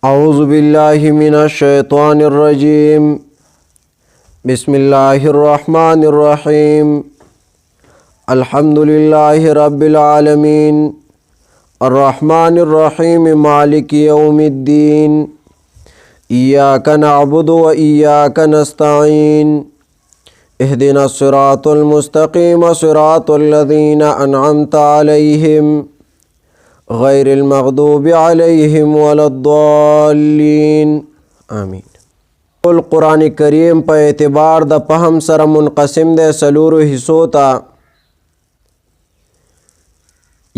اعوذ باللہ من الشیطان الرجیم بسم اللہ الرحمن الرحیم الحمد للہ رب العالمین الرحمن الرحیم مالک یوم الدین ایاک نعبد و ایاک نستعین اہدنا الصراط المستقیم صراط الذین انعمت علیہم غیر المغضوب علیہم ولا الضالین آمین۔ قرآن کریم په اعتبار د فهم سره منقسم دی څلورو حصو ته،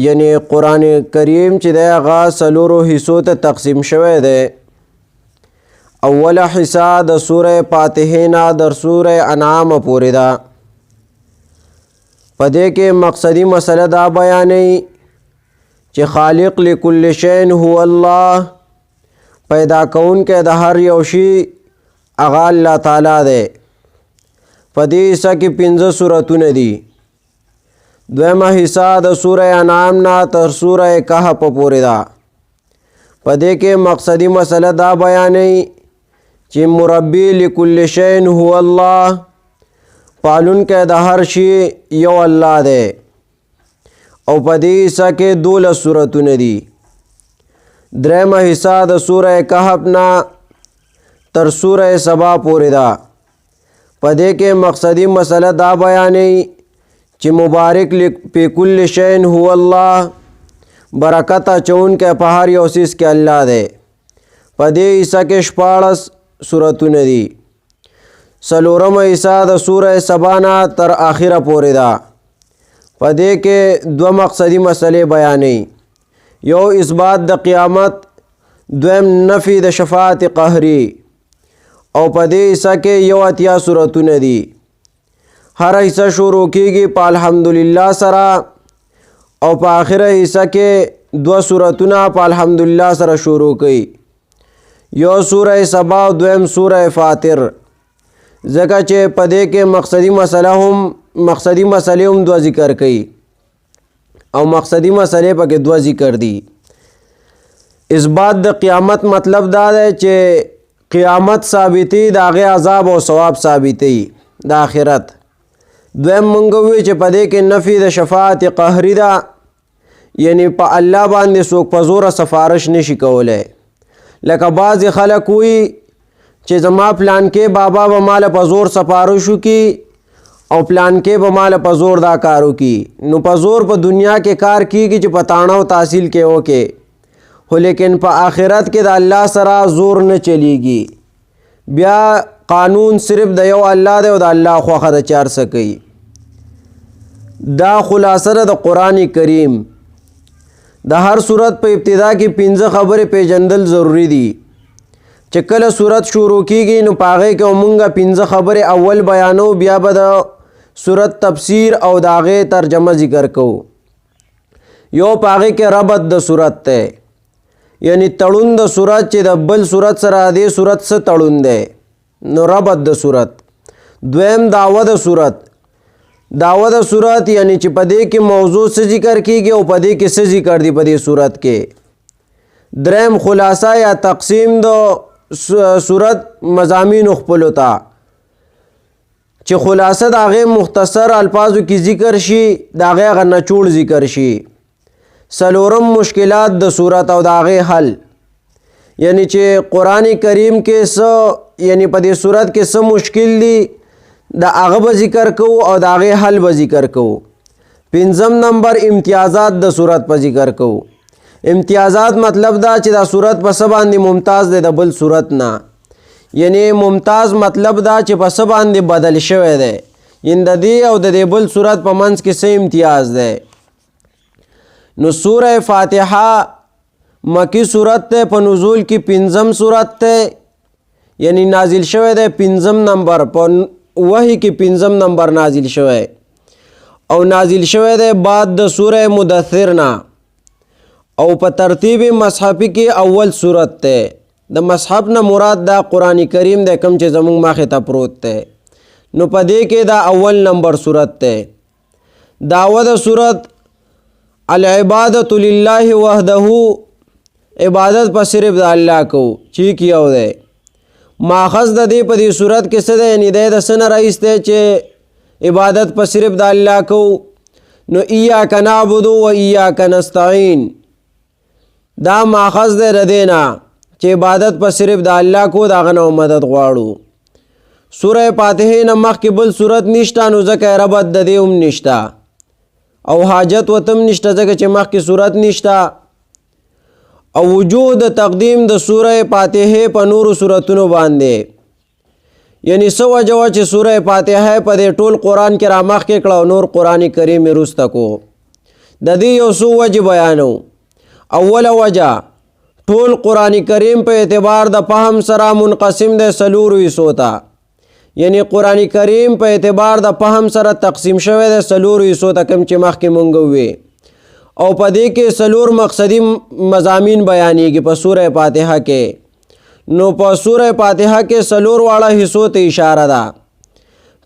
یعنی قرآن کریم چې دی هغه څلورو حصو ته تقسیم شوی دی۔ اوله حصہ د سوره فاتحه نه در سوره انعام پورې ده، په دې کې مقصدی مسله دا بیانوي چې خالق لکل شین هو الله، پیدا کون کے د هر یو شی هغه الله تعالی دی۔ په دې حصہ کې 15 سورتونه دي۔ دویمه حصہ د سوره انعام نه تر سوره کهف پورې ده، په دې کې مقصدی مسله دا بیانوي چې مربی لکل شین هو الله، پالون کے د هر شی یو الله دی۔ او په دې حصہ کې 12 سورتونه دي۔ درېمه حصہ د سوره کهف نه تر سوره سبا پورې ده، په دې کې مقصدی مسله دا بیانوي چې مبارک فی کل شین هو الله، برکت اچون کے په هر یو څیز کې الله دی۔ په دې حصہ کې 14 سورتونه دي۔ څلورمه حصہ د سوره سبا نه تر آخره پورې ده، په دې کې 2 مقصدی مسئلے بیانوي، یو اثبات د قیامت، دویم نفی د شفاعت قهری۔ او په دې حصہ کې 80 سورتونه دي۔ هر حصہ شروع کیږي په الحمدللہ سره، او په آخره حصہ کې 2 سورتونه په الحمدللہ سره شروع کوي، یو سوره سبا او دویم سوره فاطر، ځکه چې په دې کې مقصدی مسئلے هم 2 ذکر کئی، او مقصدی مسئلے پا کے 2 ذکر دی۔ اس بات د قیامت مطلب دا ہے چې قیامت ثابتی دا غی عذاب او ثواب ثابتی دا آخرت۔ دویم منگوی چې پا دے کے نفی د شفاعت قهری دا، یعنی پا اللہ باندې سوک پا زور سفارش نشی کولے، لکه بعض خلق ہوئی چې زما پلان کې بابا با مال پا زور سفارشو کی، او پلان کې به مال په زور دا کارو کی، نو په زور په دنیا کې کار کیږي چې په تاڼه او تحصیل کې وکې، خو لیکن په آخرت کې د الله سره زور نه چلیږي، بیا قانون صرف د یو الله دی او د الله خوښه د چار څه کوي۔ دا خلاصه د قرآن کریم۔ د هر صورت په ابتدا کې 15 خبرې پیژندل ضروری دي، چې کله صورت شروع کیږي نو په هغې کې مونږ 15 خبرې اول بیانو، بیا به د صورت تفسیر او داغه ترجمه ذکر کو۔ یو پاغه کې ربط د صورت ته، یعنی تړون د صورت چې د بل صورت سره د صورت سره تړون دی، نو ربط د صورت۔ دویم دعوه د صورت، دعوه د صورت یعنی چې په دې کې موضوع څه ذکر کیږي او په دې کې څه ذکر دی په دې صورت کې۔ دریم خلاصہ یا تقسیم د صورت مضامین خپلو ته، چې خلاصه د هغې مختصر الفاظو کې ذکر شي، د هغې هغه نچوړ ذکر شي۔ څلورم مشکلات د صورت او د هغې حل، یعنی چې قرآن کریم کې څه، یعنی په دې صورت کې څه مشکل دي د هغه به ذکر کوو او د هغې حل به ذکر کوو۔ 5م نمبر امتیازات د صورت په ذکر کوو۔ امتیازات مطلب دا چې دا صورت په څه باندې ممتاز دی د بل صورت نه، یعنی ممتاز مطلب دا چې په څه باندې بدل شوی دی، یعنی د دې او د دې بل صورت په منځ کې څه امتیاز دی۔ نو سوره فاتحه مکی صورت ته، په نزول کې 5م صورت ته، یعنی نازل شوی دی 5م نمبر، په وحی کې 5م نمبر نازل شوی، او نازل شوی دی بعد د سوره مدثر نه، او په ترتیب مصحفی کې اول صورت ته۔ د مصحف نه مراد دا قرآن کریم دی کوم چې زمونږ مخې ته پروت دی، نو په دې کې دا اول نمبر صورت ته۔ دعوه د صورت العبادت لله وحده، عبادت په صرف د الله کو چې کیو دی ماخذ د دې په دې صورت کې څه دی یعنی د څه نه راایستی چې عبادت په صرف د الله کو نو ایاک نعبد و ایاک نستعین دا ماخذ دی د دې نه چې عبادت په صرف د الله کو د هغه نه مدد غواړو سوره فاتحه نه مخکې بل صورت نشته نو ځکه ربط د دې هم نشته او حاجت وتم نشته ځکه چې مخکې صورت نشته او وجود تقدیم د سوره فاتحه په نورو سورتونو باندې یعنی سو وجه چې سوره فاتحه په دې ټول قرآن کې را مخکې کړه او نور قرآن کریم وروسته کو د دې یو څو وجې بیانو اوله وجه ټول قرآن کریم په اعتبار د فهم سره منقسم دی څلورو حصو ته یعنی قرآن کریم په اعتبار د فهم سره تقسیم شوی دی څلورو حصو ته کوم چې مخکې مونږ ووی او په دې کې څلور مقصدی مضامین بیانېږي په سوره فاتحه کې نو په سوره فاتحه کې څلور واړه حصو ته اشاره ده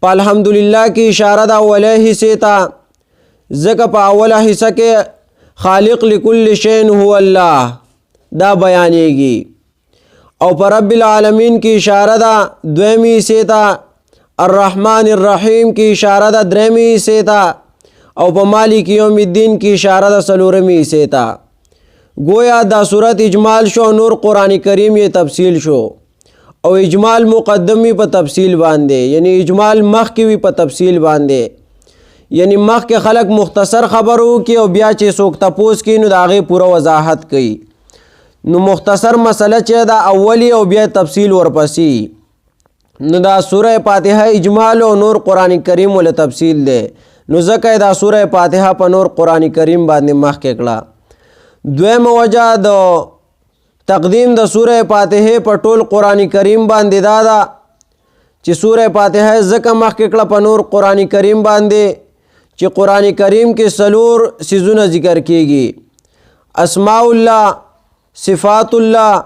په الحمدلله کې اشاره ده اوله حصې ته ځکه په اوله حصه کې خالق لکل شیء هو الله دا بیانېږي او په رب العالمین کې اشاره ده دویمې حصې ته الرحمن الرحیم کې اشاره ده درېمې حصې ته او په مالک یوم الدین کې اشاره ده څلورمې حصې ته گویا دا صورت اجمال شو نور قرآن کریم یہ تفصیل شو او اجمال مقدمی په تفصیل باندې یعنی اجمال مخکې وي په تفصیل باندې یعنی مخکې خلق مختصر خبرو کې او بیا چې څوک تپوس کوي نو د هغې پوره وضاحت کوي نو مختصر مسله چې دا اولی او بیا تفصیل ورپسې نو دا سوره فاتحه اجمال او نور قرآن کریم ول تفصیل دی نو ځکه دا سوره فاتحه په نور قرآن کریم باندې مخکې کړه دویمه وجه د تقدیم د سوره فاتحه په ټول قرآن کریم باندې دا ده چې سوره فاتحه ځکه مخکې کړه په نور قرآن کریم باندې چې قرآن کریم کې څلور څیزونه ذکر کیږي اسماء الله صفات الله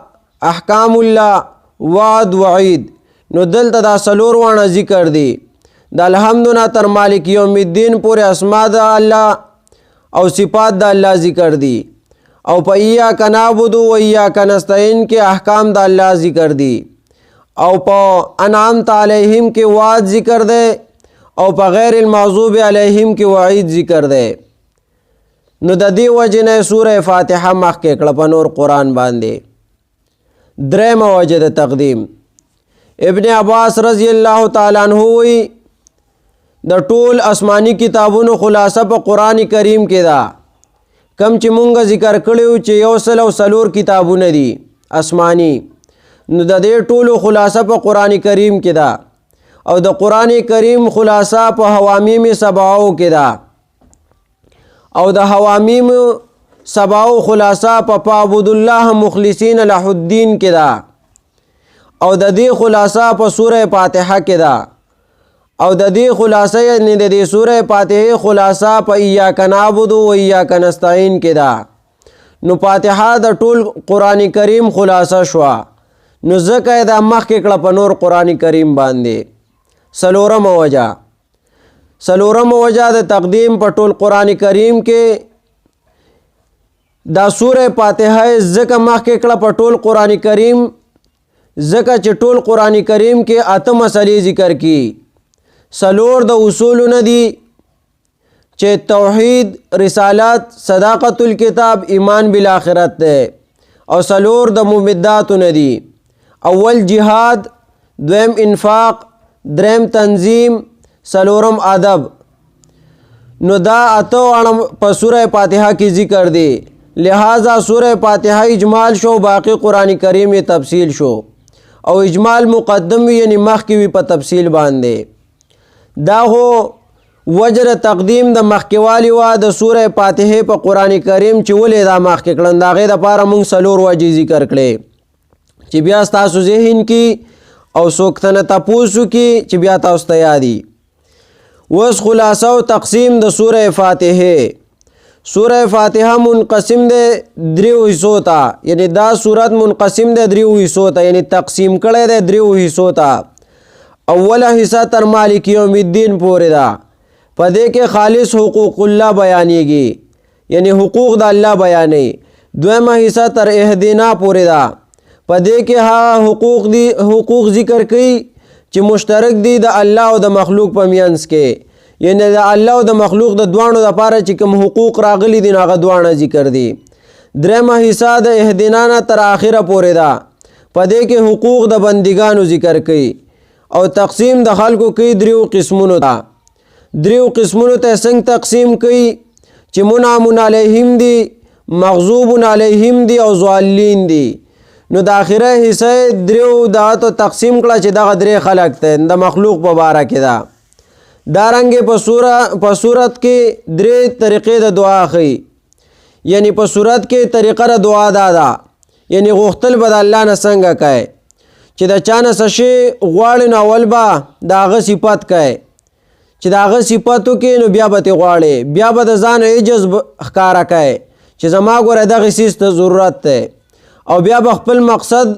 احکام الله وعد وعید نو دلته دا څلور واړه ذکر دي د الحمد نه تر مالک یوم الدین پورې اسماء د الله او صفات د الله ذکر دي او په ایاک نعبد و ایاک نستعین کې احکام د الله ذکر دي او په انعمت علیہم کې وعد ذکر دی او په غیر المغضوب علیہم کې وعید ذکر دی نو د دې وجې نه سوره فاتحه مخکې کړه په نور قرآن باندې درېمه وجه د تقدیم ابن عباس رضی الله تعالی عنہ وی د ټول آسمانی کتابونو خلاصه په قرآن کریم کې ده کم چې مونږ ذکر کړیو چې 104 کتابونه دي آسمانی نو د دې ټولو خلاصه په قرآن کریم کې ده او د قرآن کریم خلاصه په حوامیم سبعو کې ده او د حوامیم سبعو خلاصه په فاعبد الله مخلصین له الدین کې ده او د دې خلاصه په سوره فاتحه کې ده او د دې خلاصه یعنی د دې سوره فاتحه خلاصه په ایاک نعبد و ایاک نستعین کې ده نو فاتحه د ټول قرآن کریم خلاصه شو نو ځکه دا مخکې کړه په نور قرآن کریم باندې څلورمه وجه څلورمه وجه د تقدیم په ټول قرآن کریم کې دا سوره فاتحه ځکه مخکې کړه په ټول قرآن کریم ځکه چې ټول قرآن کریم کې اته مسلې ذکر کی څلور د اصولو نه دي چې توحید رسالت صداقت الکتاب ایمان بالآخرت ده او څلور د مبداتو نه دي اول جهاد دویم انفاق دریم تنظیم څلورم ادب نو دا اته واړه په سوره فاتحه کې ذکر دي لہذا سوره فاتحه اجمال شو باقی قرآن کریم یہ تفصیل شو او اجمال مقدم یعنی مخکې وي په تفصیل باندې دا هو وجر تقدیم د مخکېوالي وا د سوره فاتحه په قرآن کریم چې ولې دا مخکې کړل د هغې دپاره موږ څلور وجې ذکر کړې چې بیا ستاسو ذهن کې او څوک ته نه تپوس وکړي چې بیا تاسو ته یادي وس خلاصه او تقسیم د سوره فاتحه سوره فاتحه منقسم ده دریو حصو ته یعنی دا سورت منقسم ده دریو حصو ته یعنی تقسیم کړی ده دریو حصو ته اوله حصہ تر مالک یوم الدین پورې ده په دې کې خالص حقوق الله بیانېږي یعنی حقوق د الله بیانې دویمه حصہ تر اهدنا پورې ده. په دې کې ها حقوق ذکر کوي چې مشترک دي د الله او د مخلوق په منځ کې، یعنی د الله او د مخلوق د دواړو لپاره چې کوم حقوق راغلي دي هغه دواړه ذکر دي. درېمه حصہ د اهدنا نه تر اخره پورې ده. په دې کې حقوق د بندګانو ذکر کوي او تقسیم د خلکو کوي دریو قسمونو ته. دریو قسمونو ته څنګه تقسیم کوي چې منعم علیهم دي، مغضوب علیهم دي او ضالین دي. نو د آخره حصہ دریو دا ته تقسیم کړه چې دغه درې خلق ته د مخلوق په باره کې ده. دارنګې په صورت کې درې طریقې د دعا ښیي، یعنی په صورت کې طریقه د دعا دا ده، یعنی غوښتل به د الله نه څنګه کوي چې د چا نه څه شی غواړي نو اول به د هغه صفت کوي، چې د هغه صفت وکړي نو بیا به ترې غواړي، بیا به د ځان عجز ښکاره کوي چې زما ګوره دغه څیز ته ضرورت دی، او بیا به خپل مقصد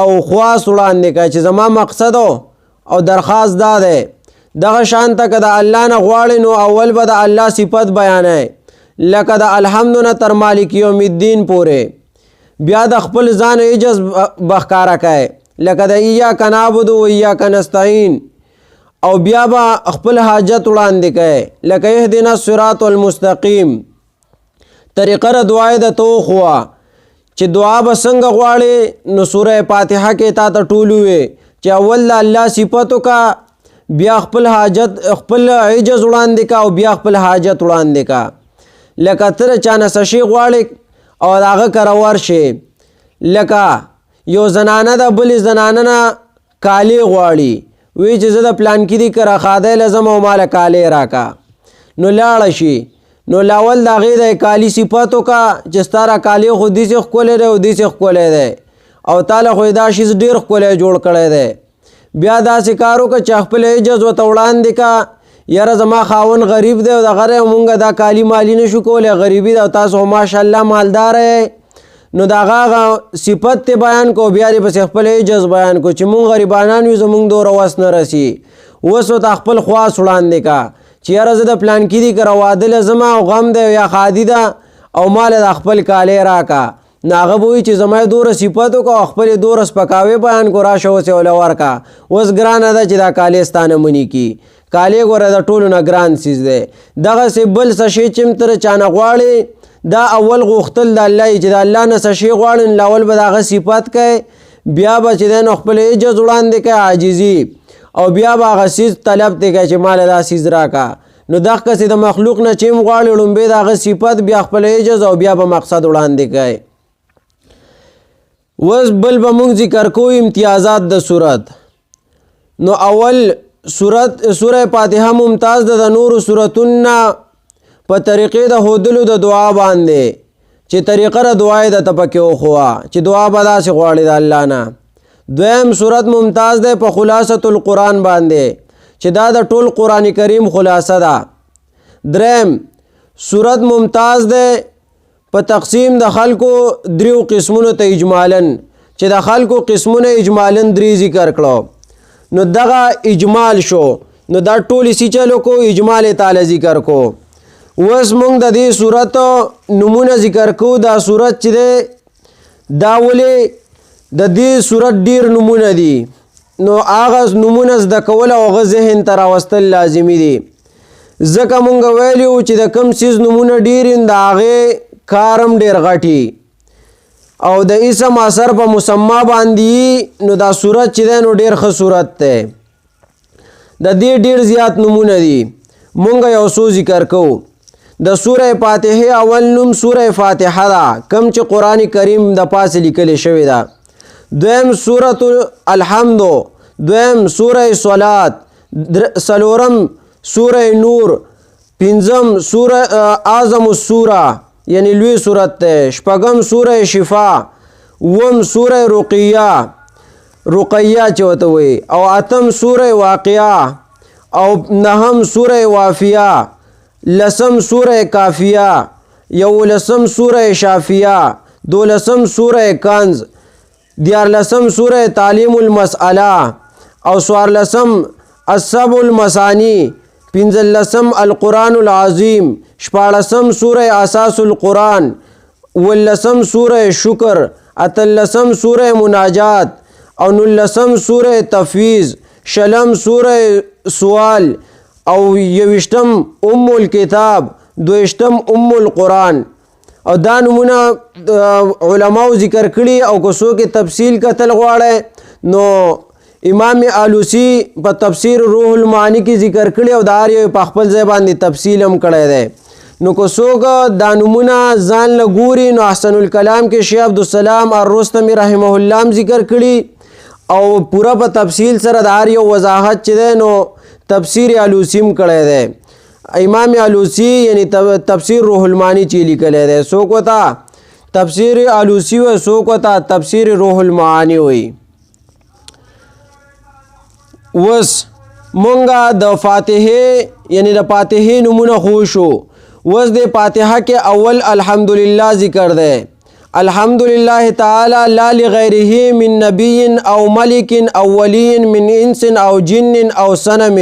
او خواست وړاندې کوي چې زما مقصد او درخواست دا دی. دغه شان ته که د الله نه غواړي نو اول به د الله صفت بیانوي، لکه د الحمد نه تر مالک یوم الدین پورې. بیا د خپل ځان عجز به ښکاره کوي، لکه د ایاک نعبد و ایاک نستعین، او بیا به خپل حاجت وړاندې کوي، لکه اهدنا الصراط المستقیم. طریقه د دعا د تو خوا چې دعا به څنګه غواړي نو سوره فاتحه کې تا ته ټول وي چې اول د الله صفت وکړه، بیا خپل حاجت خپل عجز وړاندې کا او بیا خپل حاجت وړاندې کا. لکه ته چا نه څه شی غواړي او د هغه کره ورشي، لکه یو زنانه د بلې زنانه نه کالی غواړي، وی چې زه د پلانکي دي کره خادی لزم او ماله کالی راکا، نو لاړه شي نو لاول د هغې د کالي صفت وکړه چې ستا را کالي خو داسې ښکلی دی او داسې ښکلی دی او تاله خو یې دا شیز ډېر ښکلی جوړ کړی دی. بیا داسې کار وکړه چې خپل عجز ورته وړاندې کا، یاره زما خاوند غریب دی او دغه دی مونږ دا کالي مالي نه شو کولی، غریبي ده او تاسو ماشاءالله مالدار یې، نو د هغه صفت ته بیان کو، بیا دې پسې خپل عجز بیان کو چې مونږ غریبانان یو، زمونږ دوره وس نه رسي. اوس ورته خپل خواست وړاندې کا چې یاره زه د پلانکي دي کره واده لزم او غم دی یا خادي ده او ماله د خپل کالی راکا. نو هغه به وایي چې زما یې دوره صفت وکړه او خپل یې دوره سپکاوی بیان کو، راشه اوس یې وله ورکه. اوس ګرانه ده چې دا کالی ستا نه مني کي، کالی ګوره د ټولو نه ګران څیز دی. دغسې بل څه شی چې هم ته چا نه غواړې دا اول غوښتل د الله چې د الله نه څه شی غواړې نو اول به د هغه صفت کوي، بیا به چې دی نو خپل عجز وړاندې کوي عاجزي، او بیا به هغه څیز طلب دی کوي چې ماله دا څیز راکا. نو دغسې د مخلوق نه چې هم غواړي لومبی د هغه صفت، بیا خپل عجز او بیا به مقصد وړاندې کوي. اوس بل به مونږ ذکر کوو امتیازات د صورت. نو اول سوره فاتحه ممتاز ده د نورو صورتونو نه په طریقې د ښودلو د دعا باندې، چې طریقه د دعا یې درته پکې وښوه چې دعا به داسې غواړي د الله نه. دویم صورت ممتاز ده په خلاصة القرآن باندې، چې دا د ټول قرآن کریم خلاصه ده. دریم صورت ممتاز ده په تقسیم د خلکو دریو قسمونو ته اجمالاً، چې د خلکو قسمونه اجمالاً درې ذکر کړو. نو دغه اجمال شو، نو دا ټول سی چلو کو اجمال تعالی ذکر کو. اوس مونږ د دې صورت نمونه ذکر کو. دا صورت چې ده دا ولې د دې صورت ډیر نمونه دي، نو هغه نمونه زده کول او هغه ذهن ته راوستل لازمي دي. ځکه مونږ ویلو چې د کوم څیز نمونه ډیر د هغې کارم ډیر غټي او د اسم اثر په مسما باندې، نو دا صورت چې ده نو ډیر ښه صورت دی. د دې ډیر زیات نمونه دي، مونږ یو څو ذکر کوو. د سوره فاتحه اول نوم سوره فاتحه ده، کم چې قرآن کریم د پاسه لیکل شوی ده. دویم سورة الحمد، دویم سوره صلات، څلورم سوره نور، پنځم سوره اعظم السوره یعنی لوی سورت ده، شپږم سوره شفا، اووم سوره رقیه چې ورته وایي، او اتم سوره واقعه، او نهم سوره وافیه، لسم سوره کافیه، یولسم سوره شافیه، دولسم سوره کنز، دیارلسم سوره تعلیم المسئله، او څوارلسم السبع المثانی، پنځلسم القرآن العظیم، شپاړسم سوره اساس القرآن، ولسم سورہ شکر، اتلسم سورہ مناجات، او نلسم سورہ تفویض، شلم سورہ سوال، او یوشتم الکتاب، دوشتم القرآن. او دا نمونه علماء ذکر کړي. او که څوک تفصیل کتل غواړي نو امام آلوسی په تفسیر روح المعانی کې ذکر کړي او دا هر یو په خپل ځای باندې تفصیل هم کړی دی. نو که څوک دا نمونه ځان له ګوري نو احسن الکلام کې شیخ عبدالسلام الرستمی رحمه الله هم ذکر کړي او پورا په تفصیل سره د هر یو وضاحت چې دی نو تفسیر آلوسی هم کړی دی. امام آلوسی یعنی تفسیر روح المعانی چې لیکلی دی، څوک ورته تفسیر آلوسی وی، څوک ورته تفسیر روح المعانی وی. وس مونږه د فاتحه یعنی د فاتحه نمونه خو شو. وس د فاتحه کې اول الحمدلله ذکر دی. الحمدلله تعالی لا لغیره من نبی او ملک او ولی من انس او جن او صنم،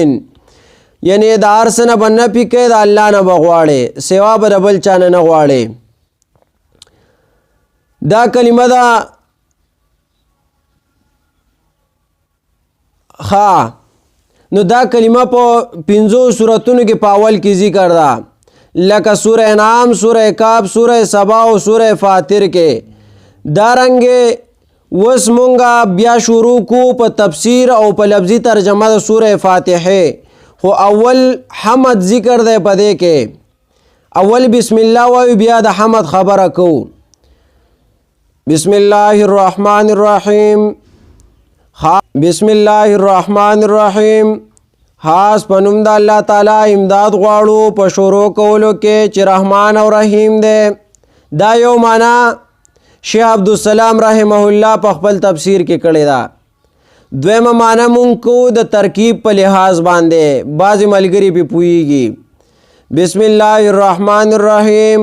یعنی د هر څه نه به نفي کوي، د الله نه به غواړې، سوا به د بل چا نه غواړې. دا کلمه ده نو دا کلمه په 5 سورتونو کې په اول کې ذکر ده، لکه سورہ انعام، سورہ کاف، سورہ سبا او سورہ فاتر کې. دارنګې وس مونږه بیا شروع کو په تفسیر او په لفظي ترجمه د سورہ فاتحه. خو اول حمد ذکر دی په دې کې، اول بسم الله وایو بیا د حمد خبره کو. بسم الله الرحمن الرحیم، بسم الله الرحمن الرحیم. خاص په نوم د الله تعالی امداد غواړو په شروع کولو کې چې رحمان او رحیم دی. دا یو معنا شیخ عبدالسلام رحمه الله په خپل تفسیر کې کړی ده. دویمه معنا مونږ کو د ترکیب په لحاظ باندې، بعضې ملګري پې پوهیږي. بسم الله الرحمن الرحیم،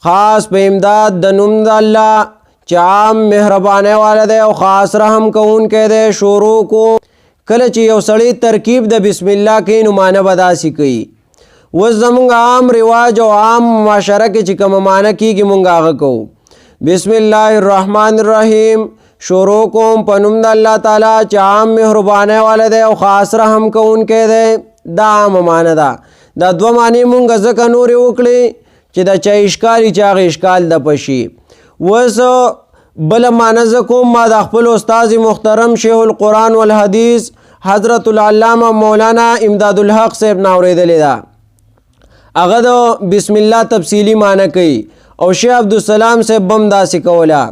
خاص په امداد د نوم د الله چې عام مهربانۍ والا دی او خاص رحم کوونکی دی. شروع کو کله چې یو سړی ترکیب د بسم الله کوي نو معنی به داسې کوي. اوس زمونږ عام رواج او عام معاشره کې چې کومه معنی کېږي مونږ هغه کوو. بسم الله الرحمن الرحیم، شروع کوم په نوم د الله تعالی چې عام مهربانۍ والا دی او خاص رحم کوونکی دی. دا عامه معنی ده. دا دوه معنی مونږ ځکه نورې وکړې چې د چا اشکال چې هغه اشکال د پشي. اوس بله معنی زه کوم، ما د خپل استاذ محترم شیخ القرآن والحدیث حضرت العلامه مولانا امداد الحق صاحب نه اورېدلې ده. هغه د بسم الله تفصیلی معنی کوي او شیخ عبدالسلام صاحب بم داسې کوله.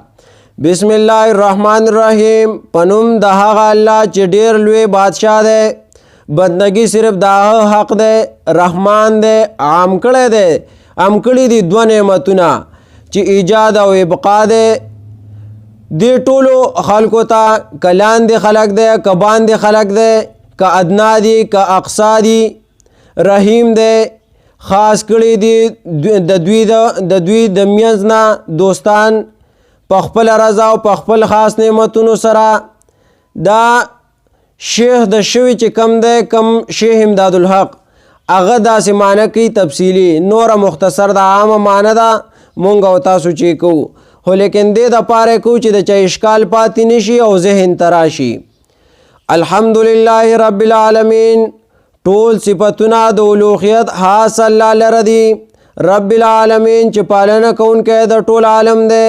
بسم الله الرحمن الرحیم، په نوم د هغه الله چې ډېر لوی بادشاه دی، بندګي صرف د هغه حق دی، رحمان دی، عام کړی دی، عام کړي دي دوه نعمتونه چې ایجاد او ابقا دی. دې ټولو خلکو ته که لاندې خلک دی، که باندې خلک دی، که ادنا دي، که اقصا دي، رحیم دی، خاص کړي دي د دوی د منځ نه دوستان په خپل رضا او په خپل خاص نعمتونو سره. دا شیخ د شوي چې کم دی، کم شیخ امداد الحق، هغه داسې معنی کوي تفصیلی، نوره مختصر د عامه معنی ده مونږ او تاسو چې کوو. خو لیکن دې دپاره کوو چې د چا اشکال پاتې نشي او ذهن ته راشي. الحمدلله رب العالمین، ټول صفتونه د اولوهیت خاص الله لره دي. رب العالمین چې پالنه کوونکی د ټول عالم دی.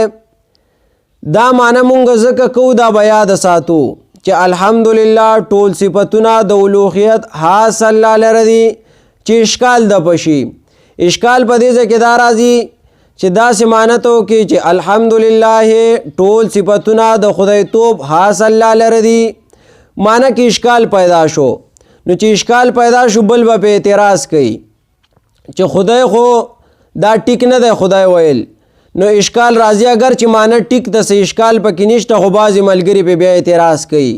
دا معنی مونږ ځکه کوو دا به یاد ساتو چې الحمدلله ټول صفتونه د اولوهیت خاص الله لره دي چې اشکال د پشي. اشکال په دې ځای کې دا راځي چې داسې معنی ته وکړي چې الحمدلله ټول صفتونه د خدای توب خاص الله لره دي. معنی کې اشکال پیدا شو، نو چې اشکال پیدا شو بل به په اعتراض کوي چې خدای خو دا ټیک نه دی خدای ویل. نو اشکال راځي اگر چې معنی ټیک د څه اشکال پکې نشته، خو بعضې ملګري پې بیا اعتراض کوي،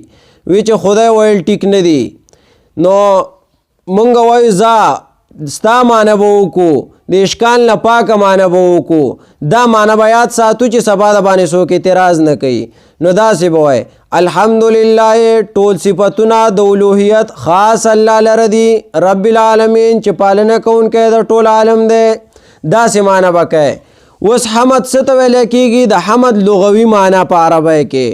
وی چې خدای ویل ټیک نه دی. نو مونږ وایو ځه ستا معنی به وکړو، د اشکال نه پاکه معنی به وکړو. دا معنی به یاد ساتو چې سبا د باندې څوک اعتراض نه کوي. نو داسې به وایي الحمدلله ټول صفتونه د اولوهیت خاص الله لره دي. رب العالمین چې پالنه کوونکی د ټول عالم دی. داسې معنی به کوي. وس حمد څه ته ویل کېږي؟ د حمد لغوي معنا په عربی کې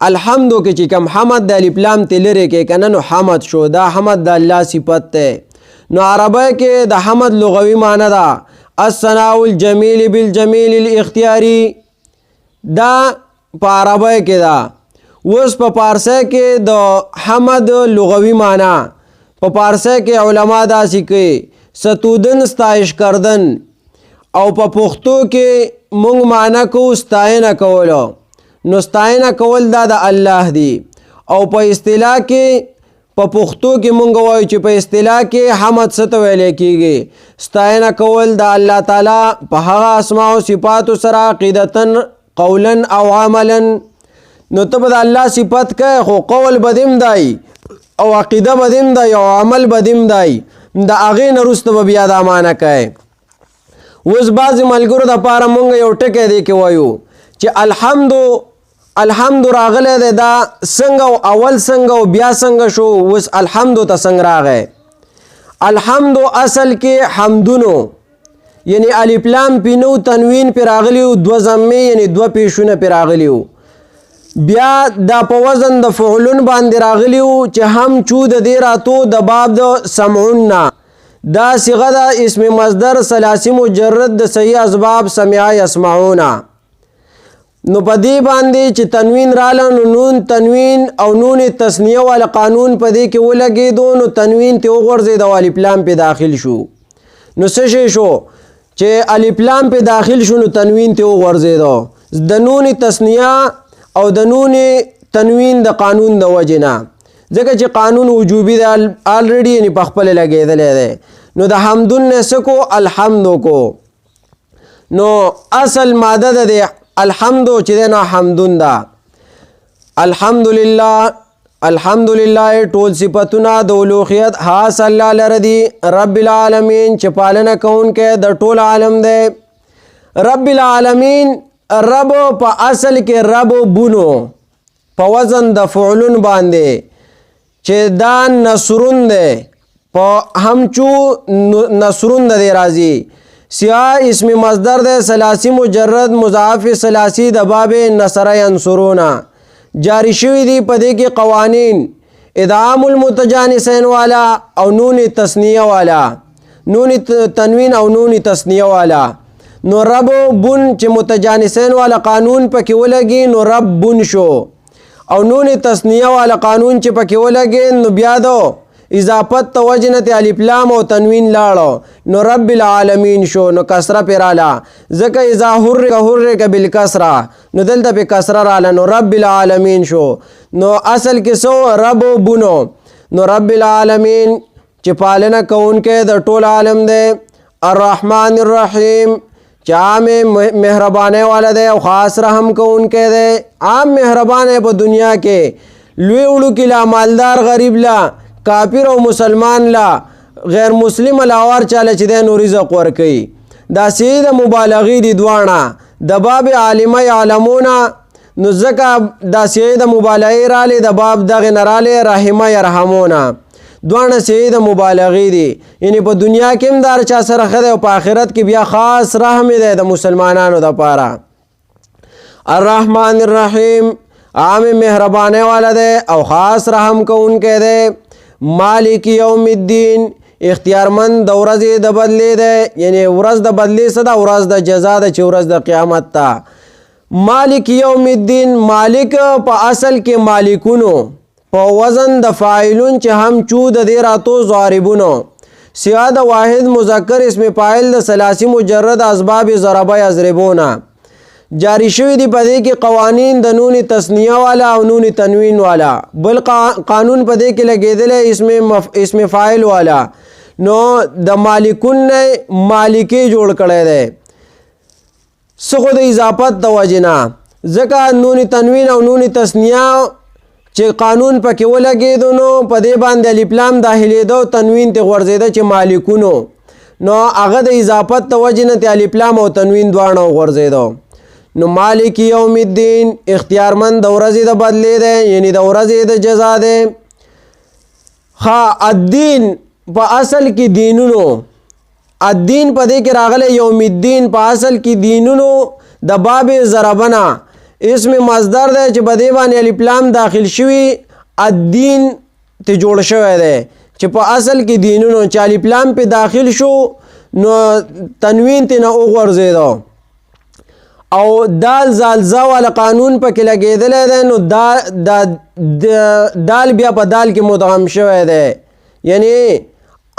الحمدو کې چې کوم حمد د الف لام ته لرې کې که نه نو حمد شو، دا حمد د الله صفت دی. نو عربی کې د حمد لغوي معنا ده الثناء الجمیل بالجمیل الاختیاری، دا په عربی کې ده. اوس په پارسی کې د حمد لغوي معنا په پارسی کې علما داسې کوي ستودن ستایش کردن، او په پښتو کې مونږ معنا کوو ستاینه کولو. نو ستاینه کول دا د الله دی، او په اصطلاح کې په پښتو کې مونږ وایو چې په اصطلاح کې حمد څه ته ویل کېږي؟ ستاینه کول د الله تعالی په هغه اسماء او صفاتو سره عقیدتن قولا او عملا. نو ته به د الله صفت کوي خو قول به دې هم دی او عقیده به دې هم دی او عمل به دې هم دی، د هغې نه وروسته به بیا دا معنی کوي. اوس بعضې ملګرو دپاره مونږ یو ټکی دی کې وایو چې الحمد راغلی دی، دا څنګه او اول څنګه او بیا څنګه شو؟ اوس الحمدو ته څنګه راغی؟ الحمدو اصل کې حمدونو یعنی الف لام پې نو تنوین پې راغلی و، دوه ضمې یعنی دوه پیشونه پې راغلی و، بیا دا په وزن د فعلون باندې راغلی و چې هم چو د دې راتو د باب د سمعون نه، دا صیغه د اسم مصدر ثلاثي مجرد د صحیح اسباب سمع یسمعونه. نو په دې باندې چې تنوین راله نو نون تنوین او نون تثنیه والا قانون په دې کې ولګېدو، نو تنوین ته وغورځېد او الف لام پې داخل شو. نو څه شی شو چې الف لام پې داخل شو نو تنوین ته وغورځېدو د نون تثنیه او د نون تنوین د قانون د وجې نه، ځکه چې قانون وجوبي دی آلریډي یعنی په خپله لګېدلی دی. نو د حمدون نه څه کو؟ الحمدو کو. نو اصل ماده د دی الحمدو چې دی نو حمدون ده. الحمدلله الحمدلله ټول صفتونه د اولوهیت خاص الله لره دي، رب العالمین چې پالنه کوونکی د ټول عالم دی. رب العالمین رب په اصل کې رب بونو په وزن د فعلون باندې چې دا نصرون دی، په همچو نصرون د دی راځي. سیاه اسم مصدر دی ثلاثي مجرد مضاعف ثلاثي د باب نصر ینصرونه، جاری شوی دی په دې کې قوانین ادغام المتجانسین والا او نون تثنیه والا، نون تنوین او نون تثنیه والا. نو رب بن چې متجانسین والا قانون پکې ولګي نو رب بن شو، او نون تثنیه والا قانون چې پکې ولګي نو بیا دو اضافت ته وجه نه الف لام او تنوین لاړو نو رب العالمین شو، نو کسره پې راله، ځکه اذا حرک بالکسره نو دلته پې کسره راله نو رب العالمین شو. نو اصل کې څو رب بنو، نو رب العالمین چې پالنه کوونکی د ټول عالم دی. الرحمن الرحیم چې عام مهربانۍ والا دی او خاص رحم کوونکی دی. عام مهربانۍ په دنیا کې لوی وړو کې لا مالدار غریب لا کافر او مسلمان لا غیر مسلم علاوه چاله چې دی نو رزق ورکوي. دا صیغې د مبالغې دي دواړه د باب عالمه یعلمونه، نو ځکه دا صیغې د مبالغې رالی د باب دغې نه رالی رحمه یرحمونه، دواړه صیغې د مبالغې دي، یعنی په دنیا کې هم دا چا سره ښه دی او په آخرت کې بیا خاص رحم دی د مسلمانانو دپاره. الرحمن الرحیم عام مهربانۍ والا دی او خاص رحم کوونکی دی. مالک یوم الدین اختیارمند د ورځې د بدلې دی، یعنی ورځ د بدلې څه ده؟ ورځ د جزا ده چې ورځ د قیامت ته. مالک یوم الدین مالک په اصل کې مالکونو په وزن د فاعلون چې هم چو د دې راتو ضاربونو، سیاه د واحد مذکر اسم فاعل د ثلاثي مجرد اسباب ضربه یضربونه، جاری شوی دی په دې کې قوانین د نون تثنیه والا او نون تنوین والا، بل قانون په دې کې لګېدلی اسم فاعل والا. نو د مالکون نه مالکی جوړ کړی دی څه خو د اضافت د وجې نه، ځکه نون تنوین او نون تثنیه چې قانون پکې ولګېدو نو په دې باندې الف لام داخلېده او تنوین ته غورځېده چې مالکونو، نو هغه د اضافت د وجې نه الف لام او تنوین دواړه غورځېدو. نو مالک یوم الدین اختیارمند د ورځې د بدلې دی، یعنی د ورځې د جزا دی. الدین په اصل کې دینونو الدین په دې کې راغلی یوم الدین په اصل کې دینونو د باب ضربنا اسم مصدر دی چې په دې باندې الف لام داخل شوي الدین ته جوړ شوی دی چې په اصل کې دینونو چې الف لام په داخل شو نو تنوین ته نه وغورځېدو او دال زال زا والا قانون پکې لګېدلی دی نو دال بیا په دال کې مدغم شوی دی یعنی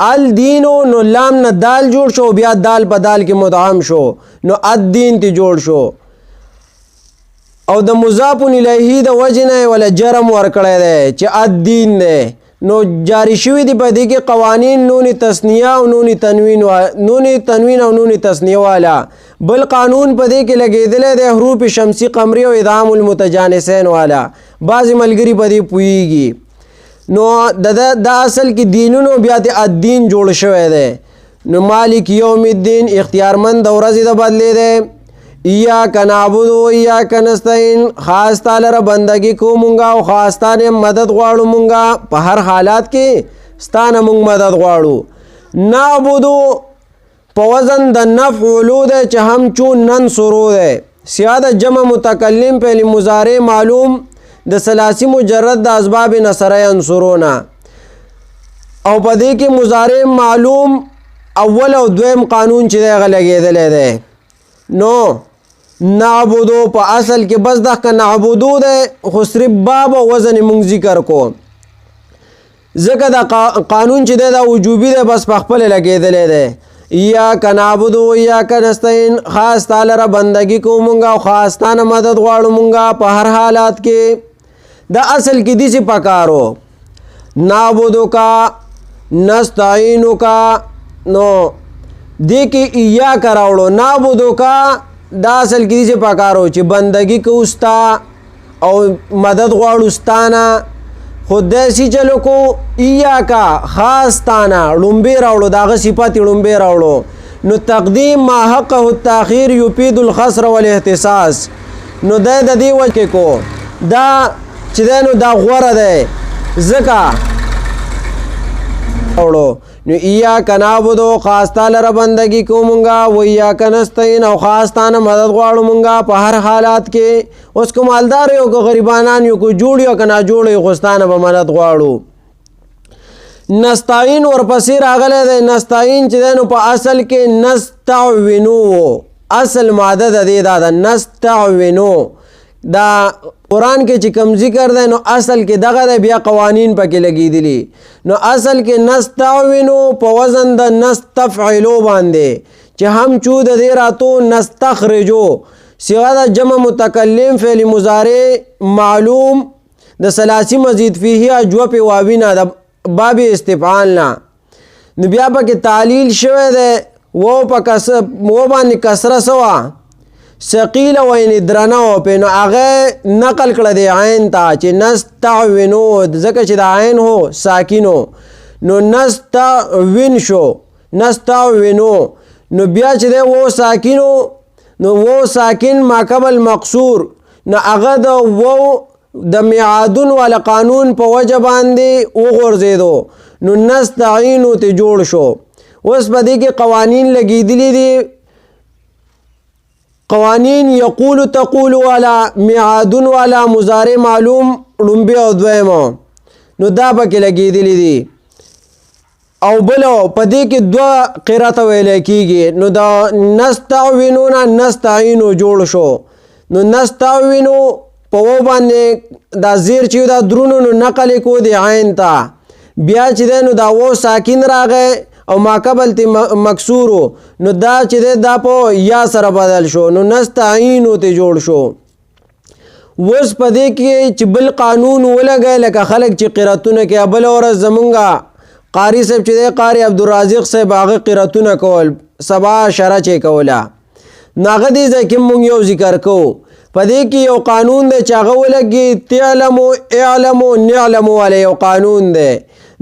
الدینو نو لام نه دال جوړ شو بیا دال په دال کې مدغم شو نو الدین ته جوړ شو او د مضاف الیه د وجه نه ولا جرم ورکړی دی چې الدین دی نو جاری شوی دی په دې کې قوانین نون تثنیه او نون تنوین او نون تثنیه والا بل قانون په دې کې لګېدلی دی حروف شمسی قمری او ادغام المتجانسین والا بعضې ملګري په دې پوهیږي نو دا اصل کې دینونو بیا د الدین جوړ شوی دی نو مالک یوم الدین اختیارمند د ورځې د بدلې دی ایاک نعبد و ایاک نستعین خاص تعالی را بندگی کو مونږه او خاص تعالی مدد غواړو مونږه په هر حالات کې ستانه مونږ مدد غواړو نعبدو په وزن د نفعلو دی چې هم چون ننصرو دی سیاده جمع متکلم فعل مضارع معلوم د ثلاثی مجرد د اسباب نصر ینصرونه او په دې کې مضارع معلوم اول او دویم قانون چې دی هغه لګېدلی دی نو نعبدو په اصل کې بس دغه نعبدو دی خو صرف باب او وزن مونږ ذکر کو ځکه دا قانون چې دی دا وجوبي دی بس په خپل لګېدلی دی ایاک نعبد و ایاک نستعین خاص تعالی را بندگی کو مونږه او خاص تانه مدد غواړو مونږه په هر حالات کې دا اصل کې دې څه پکارو نعبدو کا نستعینو کا نو دې کې ایاک راوړو نعبدو کا دا اصل کې دې پکارو چې بندگی کو ستا او مدد غواړو ستانه خود داسې چلو کو ایاکا خاص تانا لومبی راوړو داغه صفات لومبی راوړو نو تقدیم ما حقه التاخير يفيد الخسر والاحتساس نو د دې وجه کو دا چې نو دا غوړه ده زکا راوړو نو ایاک نعبدو خاص تعالی را بندگی کو مونږه و ایاک نستعین او خاص تانه مدد غواړو مونږه په هر حالات کې اوس کو مالدار یو کو غریبانان یو کو جوړ یو که نه جوړ یو خوستانه به مدد غواړو نستعین ورپسې راغلی دی نستعین چې دی نو په اصل کې نستعینو اصل ماده د دې دا ده نستعینو دا قرآن کې چې کم ذکر دی نو اصل کې دغه دی بیا قوانین پکې لګېدلي نو اصل کې نستعینو په وزن د نستفعلو باندې چې هم چو د دې راتو نستخرجو صيغه د جمع متکلم فعل مضارع معلوم د ثلاثی مزید فيه اجوب واوینا د باب استفعال نه نو بیا پکې تعلیل شوی دی و باندې کسره سوا ثقیل و یعنی درنه و په نو هغه نقل کړه دی عین ته چې نستعینو ځکه چې د عین هو ساکینو نو نستعین شو نستعینو نو بیا چې دی و ساکینو نو و ساکن ما قبل مقصور نو هغه د و د میعادون والا قانون په وجه باندې وغورځېدو نو نستعینو ته جوړ شو اوس په دې کې قوانین لګېدلي دي قوانین یقول تقول والا میعادون والا مضارع معلوم لومبی او دویمو نو دا پکې لګېدلي دي او بلو په دې کې دوه قرات ویل کېږي نو دا نستعینو نستعینو جوړ شو نو نستعینو په و باندې دا زیر چې دا درونو نو نقل کو دی عین ته بیا چې دی نو دا و ساکن راغی او ما قبل تی مکسورو نو دا چې دا په یا سره بدل شو نو نستعینو ته جوړ شو وس په دې کې چې بل قانون ولګی لکه خلک چې قراتونه کې بل ورځ زمونږه قاری صاحب چې دی قاری عبدالرازق صاحب هغه قراتونه کول سبا شره چې کوله نو هغه دې ځای کې مونږ یو ذکر کوو په دې کې یو قانون دی چې هغه ولګي تعلمو اعلمو نعلمو والا یو قانون دی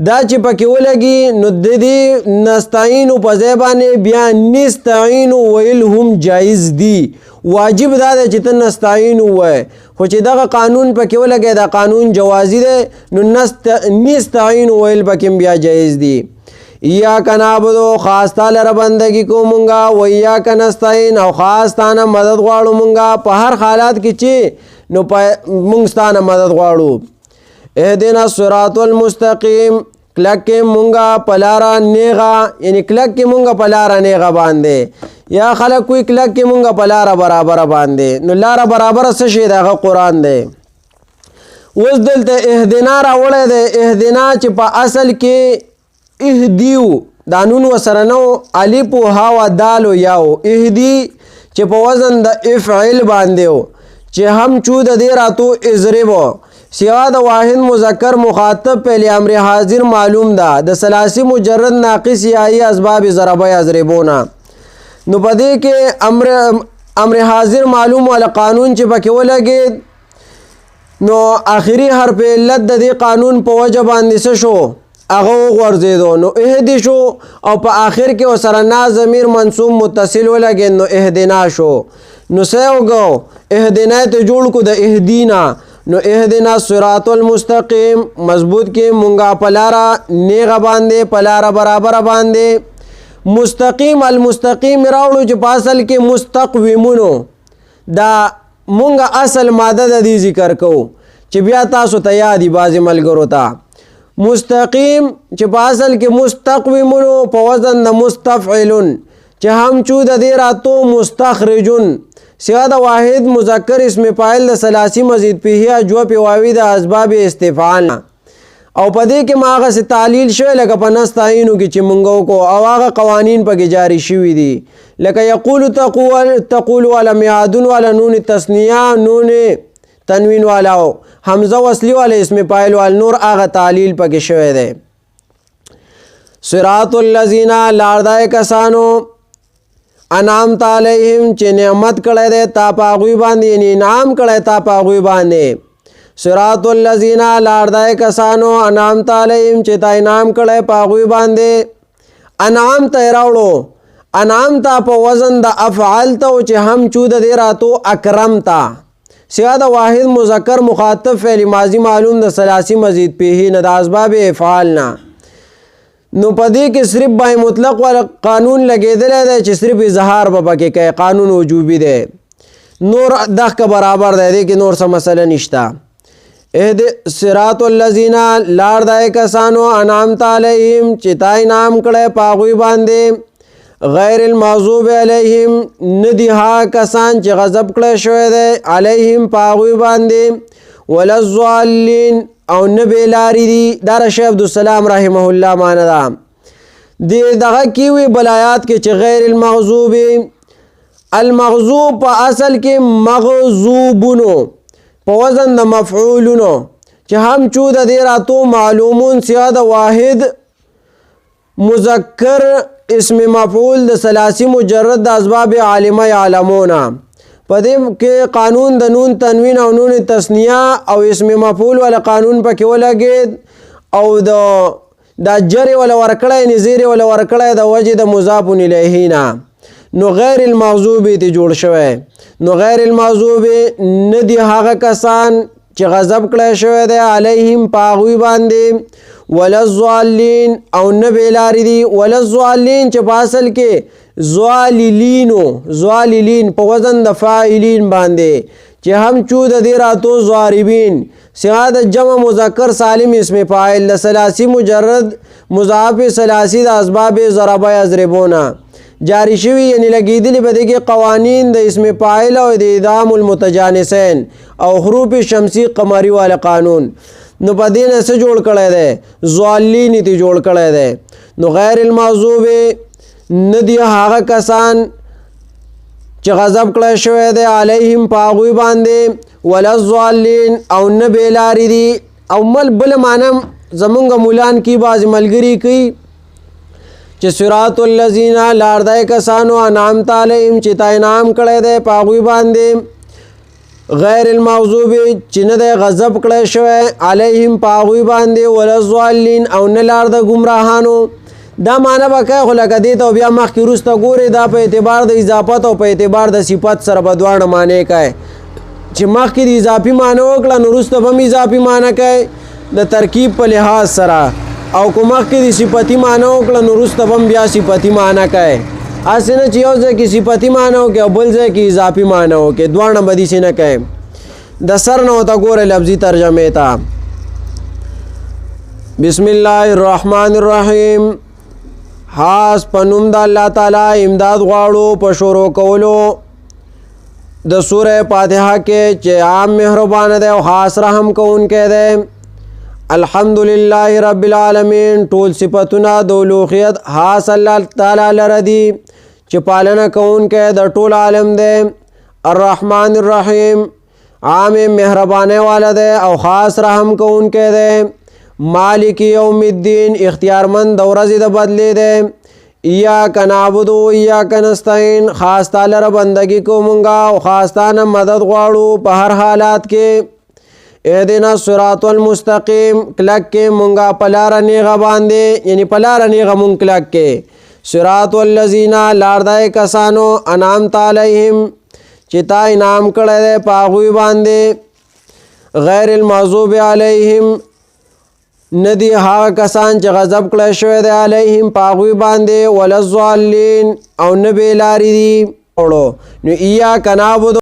دا چې پکې ولګي نو د دې نستعینو په ځای باندې بیا نستعینو ویل هم جایز دي واجب دا دی چې ته نستعینو وایې خو چې دغه قانون پکې ولګي دا قانون جوازي دی نو نستعینو ویل پکې بیا جایز دي ایاک نعبدو خاص تا لره بندگی کو مونگا و ایاک نستعین او خاص تانا مدد غواړو مونگا په هر حالات کې چې نو مونږ ستانه مدد غواړو. اهدنا الصراط المستقیم کلک کې مونږه پلارا نیغا یعنی کلک کې مونږه پلارا نیغا باندې یا خلک کوئی کلک کې مونږه پلارا برابر باندې نو لاره برابر څه شي دغه قرآن دی. اوس دلته اهدنا راوړی دی اهدنا چې په اصل کې اهدیو دا نون وسره نو الف و ها و دال و یاو اهدی چې په وزن د افعل باندې و چې هم چود دې راتو اضربو سوا د واحد مذکر مخاطب پہلے امر حاضر معلوم دا د ثلاثی مجرد ناقص یائی اسباب ضربہ یضربونا نو پدې کې امر حاضر معلوم والا قانون چې پکې ولګید نو آخری حرف علت د دې قانون په وجه باندې څه شو هغه ورزیدو نو اهدی شو او په آخر کې وسره نا ضمیر منصوب متصل ولګید نو اهدنا شو نو سیوګو اهدنا ته جوړ کو د اهدینا نو اهدنا الصراط المستقیم مضبوط کې مونږه پلارا نیغه باندې پلارا برابر باندې مستقیم المستقیم راوړو چې په اصل کې مستقومونو دا مونږه اصل ماده د دې ذکر کوو چې بیا تاسو ته یادی بازي ملګرو ته مستقیم چې په اصل کې مستقومونو په وزن د مستفعلون چې هم چود دې راتو مستخرجون سوا د واحد مذکر اسم فاعل د ثلاثی مزید پیه جو په واوی د اسباب استفعال او پدې کې ماغه سے تعلیل شوی لکه په نستعینو کې چې مونږ کو او هغه قوانین پکې جاری شوی دي لکه یقول تقول ولم يعدن ولا نون تثنیه نون تنوین والا حمزه وصلی والا اسم فاعل وال نور هغه تعلیل پکې شوی دی. صراط الذین لاردای کسانو انعامت علیہم چې نعمت کړی دی تا په هغوی باندې یعنی انعام کړی تا په هغوی باندې صراط الذین لاردای کسانو انعامت علیہم چې تا انعام کړی په هغوی باندې انعام ته راوړو انعام ته په وزن د افعال ته چې هم چود دې راتو اکرم تا سوا د واحد مذکر مخاطب فعل ماضی معلوم د ثلاثی مزید پیه نه د اسباب افعال نه نو پدې کې صرف بای مطلق والا قانون لګیدل دی چې صرف اظهار به پکې کوي قانون وجوبي دی نور دغه برابر دی کې نور څه مسله نشته. اهد صراط الذین لاردای کسانو انعامت علیہم چې تا انعام کړی په هغوی باندې غیر المغضوب علیہم ندی ها کسان چې غضب کړی شوی دی علیہم په هغوی باندې ولا الضالین او نبی لاری دی دار شیخ عبدالسلام رحمه الله معنی دا دی دغه کیوی بلایات کې چې غیر المغضوب المغضوب په اصل کې مغضوبونو په وزن د مفعولونو چې هم چود دې راتو معلومون سیاد واحد مذکر اسم مفعول د ثلاثی مجرد د اسباب عالمه یعلمونا پدې کې قانون د نون تنوین او نون تثنیه او اسم مفعول ولا قانون پکې ولګید او د جر ولا ورکړی نذیر ولا ورکړی د وجه د مضاف الیه نه نو غیر المغضوب ته جوړ شوی نو غیر المغضوب ندی هغه کسان چې غضب کړی شوی دی علیهم پاغوی باندې ولا الضالین او نبی لاری دی ولا الضالین چې په اصل کې ضاللین په وزن د فاعلین باندې چې هم چود دې راتو ضاربین سوا د جمع مذکر سالم اسم فاعل د ثلاثی مجرد مضاعف ثلاثی د اسباب ضربه یضربونا جاری شوی یعنی لګیدلی په دې کې قوانین د اسم فاعل او د ادغام المتجانسین او حروف شمسی قمری والا قانون نو په دې نه څه جوړ کړی دی ضالین ته جوړ کړی دی نو غیر المغضوب ندی هغه کسان چې غضب کړی شوی دی علیهم په هغوی باندې ولا الضالین او نه بېلارې دي او مل بله معنی زمونږ مولان کې بعضې ملګري کوي چې صراط الذین لاردای کسانو انعامت علیهم چې تا انعام کړی دی په هغوی باندې غیر المغضوب چې نه دی غضب کړی شوی علیهم په هغوی باندې ولا الضالین او نه لار د ګمراهانو دا معنی به کوي خو لکه دې ته بیا مخکې وروسته ګورې دا په اعتبار د اضافت او په اعتبار د صفت سره به دواړه معنی کوي چې مخکې د اضافي معنی وکړه نو وروسته به هم اضافي معنی کوي د ترکیب په لحاظ سره او که مخکې د صفتی معنی وکړه نو وروسته به هم بیا صفتی معنی کوي. هسې نه چې یو ځای کې صفتی معنی وکړي او بل ځای کې اضافي معنی وکړي، دواړه به داسې نه کوي. د سر نه ورته ګوره لفظي ترجمې ته. بسم الله الرحمن الرحیم. خاص په نوم د الله تعالی امداد غواړو په شروع کولو د سوره فاتحه کې چې عام مهربان دی او خاص رحم کوونکی دی. الحمدلله رب العالمین. ټول صفتونه د اولوهیت خاص الله تعالی لره دي چې پالنه کوونکی د ټول عالم دی. الرحمن الرحیم. عام مهربانه والا دی او خاص رحم کوونکی دی. مالک یوم الدین. اختیارمند د ورځې د بدلې دی. ایاک نعبد و ایاک نستعین. خاص تعالی را بندگی کو مونږه او خاص تعالی مدد غواړو په هر حالات کې. اهدنا الصراط المستقیم. کلک کې مونږه په لاره نیغه باندې، یعنی په لاره نیغه مونږ کلک کې. صراط الذین. لار دای کسانو انعمت علیهم چې تا انعام کړی دی په هغوی باندې. غیر المغضوب علیهم. ندی هغه کسان چې غضب کړی شوی دی علیهم په هغوی باندې. ولا الضالین. او نه بې لارې دي. نو ایاک نعبد